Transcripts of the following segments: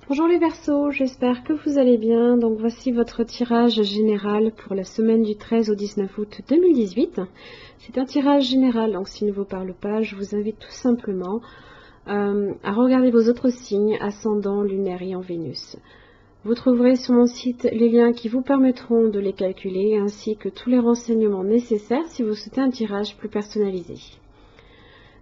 Bonjour les Verseaux, j'espère que vous allez bien. Donc voici votre tirage général pour la semaine du 13 au 19 août 2018. C'est un tirage général, donc s'il ne vous parle pas, je vous invite tout simplement à regarder vos autres signes, ascendant, lunaire et en Vénus. Vous trouverez sur mon site les liens qui vous permettront de les calculer, ainsi que tous les renseignements nécessaires si vous souhaitez un tirage plus personnalisé.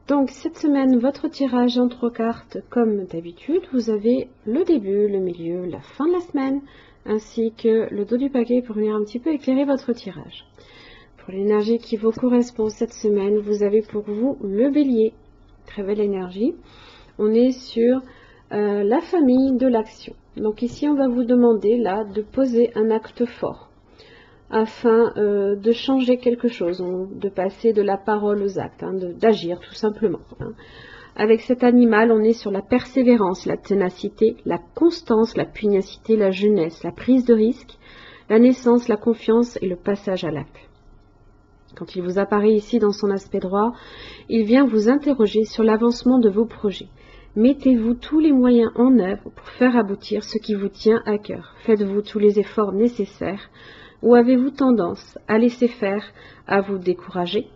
Donc cette semaine, votre tirage en 3 cartes, comme d'habitude, vous avez le début, le milieu, la fin de la semaine, ainsi que le dos du paquet pour venir un petit peu éclairer votre tirage. Pour l'énergie qui vous correspond cette semaine, vous avez pour vous le bélier. Très belle énergie. On est sur la famille de l'action. Donc ici, on va vous demander là de poser un acte fort afin de changer quelque chose, de passer de la parole aux actes, d'agir tout simplement. Avec cet animal, on est sur la persévérance, la ténacité, la constance, la pugnacité, la jeunesse, la prise de risque, la naissance, la confiance et le passage à l'acte. Quand il vous apparaît ici dans son aspect droit, il vient vous interroger sur l'avancement de vos projets. Mettez-vous tous les moyens en œuvre pour faire aboutir ce qui vous tient à cœur. Faites-vous tous les efforts nécessaires. Ou avez-vous tendance à laisser faire, à vous décourager?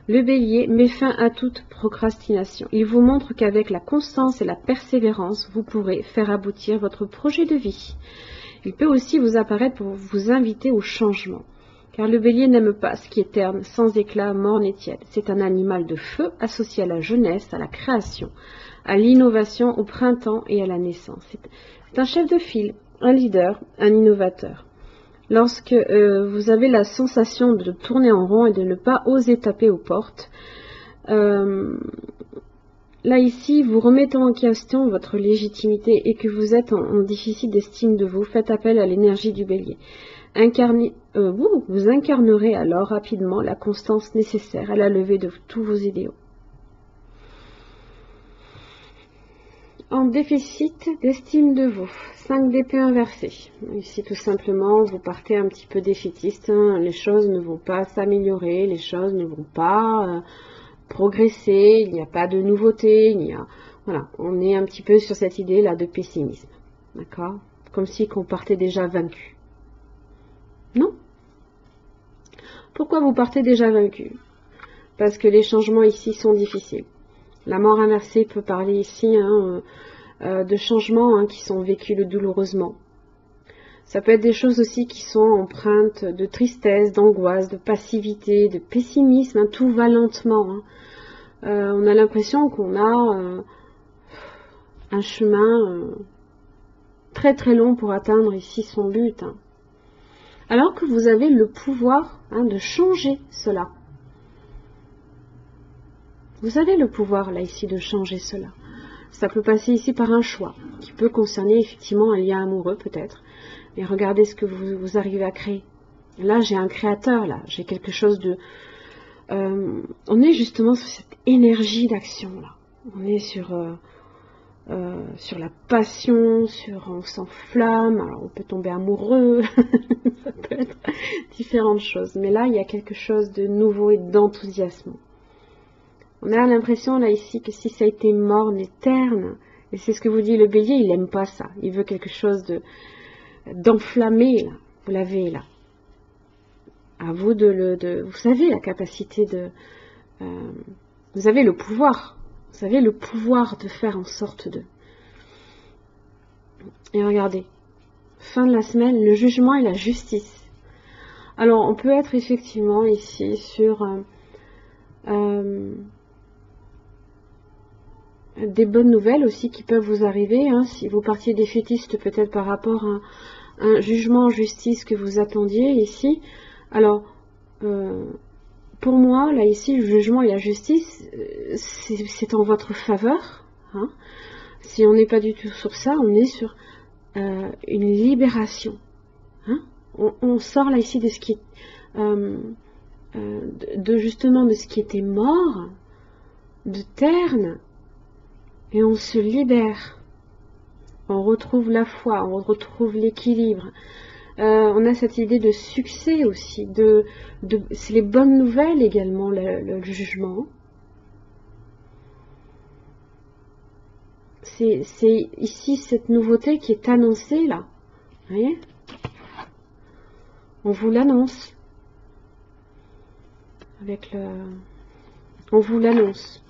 Le bélier met fin à toute procrastination. Il vous montre qu'avec la constance et la persévérance, vous pourrez faire aboutir votre projet de vie. Il peut aussi vous apparaître pour vous inviter au changement. Car le bélier n'aime pas ce qui est terne, sans éclat, morne et tiède. C'est un animal de feu associé à la jeunesse, à la création, à l'innovation, au printemps et à la naissance. C'est un chef de file, un leader, un innovateur. Lorsque vous avez la sensation de tourner en rond et de ne pas oser taper aux portes, là ici, vous remettez en question votre légitimité et que vous êtes en déficit d'estime de vous, faites appel à l'énergie du bélier. Vous incarnerez alors rapidement la constance nécessaire à la levée de tous vos idéaux. En déficit d'estime de vous, 5 d'épée inversée. Ici, tout simplement, vous partez un petit peu défaitiste. Les choses ne vont pas s'améliorer, les choses ne vont pas progresser, il n'y a pas de nouveauté, voilà, on est un petit peu sur cette idée-là de pessimisme. D'accord? Comme si qu'on partait déjà vaincu. Non? Pourquoi vous partez déjà vaincu? Parce que les changements ici sont difficiles. La mort inversée peut parler ici de changements qui sont vécus douloureusement. Ça peut être des choses aussi qui sont empreintes de tristesse, d'angoisse, de passivité, de pessimisme. Tout va lentement. On a l'impression qu'on a un chemin très très long pour atteindre ici son but. Alors que vous avez le pouvoir de changer cela. Vous avez le pouvoir là ici de changer cela. Ça peut passer ici par un choix qui peut concerner effectivement un lien amoureux peut-être. Mais regardez ce que vous arrivez à créer. Là j'ai un créateur, là j'ai quelque chose de... on est justement sur cette énergie d'action là. On est sur la passion, on s'enflamme, alors on peut tomber amoureux, ça peut être différentes choses. Mais là il y a quelque chose de nouveau et d'enthousiasme. On a l'impression là ici que si ça a été morne et terne, et c'est ce que vous dit le bélier, il n'aime pas ça. Il veut quelque chose d'enflammé là. Vous l'avez là. À vous vous savez la capacité vous avez le pouvoir. Vous avez le pouvoir de faire en sorte de. Et regardez, fin de la semaine, le jugement et la justice. Alors on peut être effectivement ici sur des bonnes nouvelles aussi qui peuvent vous arriver, si vous partiez défaitiste peut-être par rapport à un jugement en justice que vous attendiez ici. Alors, pour moi, là ici, le jugement et la justice, c'est en votre faveur. Si on n'est pas du tout sur ça, on est sur une libération. On sort là ici de ce qui justement de ce qui était mort, de terne, et on se libère. On retrouve la foi, on retrouve l'équilibre. On a cette idée de succès aussi, c'est les bonnes nouvelles également, le jugement. c'est ici cette nouveauté qui est annoncée là. Vous voyez? On vous l'annonce. On vous l'annonce.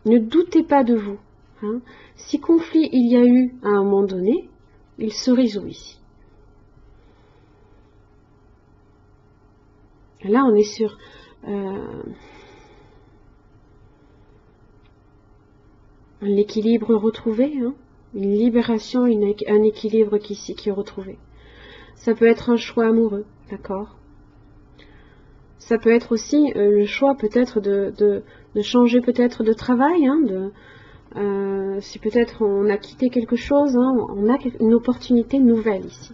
Ne doutez pas de vous. Hein. Si conflit il y a eu à un moment donné, il se résout ici. Là, on est sur un équilibre retrouvé, hein, une libération, un équilibre qui est retrouvé. Ça peut être un choix amoureux, d'accord? Ça peut être aussi le choix peut-être de changer peut-être de travail, hein, si peut-être on a quitté quelque chose, hein, on a une opportunité nouvelle ici.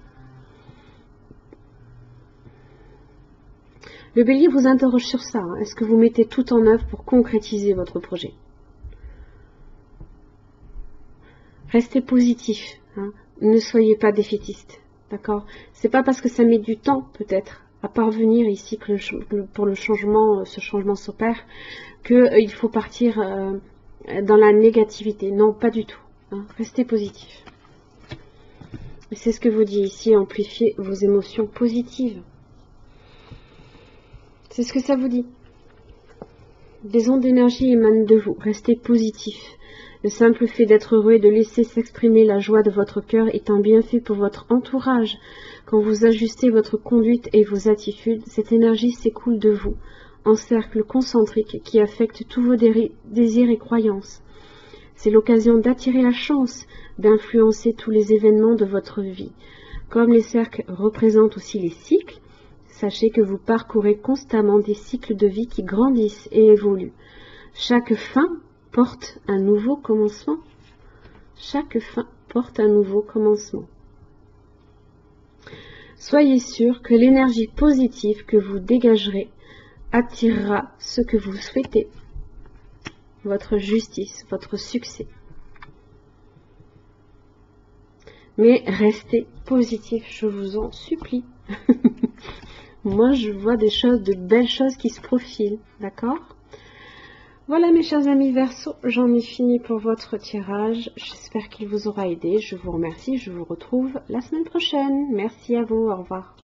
Le bélier vous interroge sur ça. Hein. Est-ce que vous mettez tout en œuvre pour concrétiser votre projet? Restez positif. Hein. Ne soyez pas défaitiste. D'accord? C'est pas parce que ça met du temps, peut-être, à parvenir ici que pour ce changement s'opère, qu'il faut partir dans la négativité. Non, pas du tout. Hein. Restez positif. Et c'est ce que vous dit ici, amplifiez vos émotions positives. C'est ce que ça vous dit. Des ondes d'énergie émanent de vous. Restez positif. Le simple fait d'être heureux et de laisser s'exprimer la joie de votre cœur est un bienfait pour votre entourage. Quand vous ajustez votre conduite et vos attitudes, cette énergie s'écoule de vous, en cercle concentrique qui affecte tous vos désirs et croyances. C'est l'occasion d'attirer la chance, d'influencer tous les événements de votre vie. Comme les cercles représentent aussi les cycles, sachez que vous parcourez constamment des cycles de vie qui grandissent et évoluent. Chaque fin porte un nouveau commencement. Chaque fin porte un nouveau commencement. Soyez sûr que l'énergie positive que vous dégagerez attirera ce que vous souhaitez. Votre justice, votre succès. Mais restez positif, je vous en supplie. Moi, je vois de belles choses qui se profilent, d'accord? Voilà mes chers amis Verseau, j'en ai fini pour votre tirage. J'espère qu'il vous aura aidé. Je vous remercie, je vous retrouve la semaine prochaine. Merci à vous, au revoir.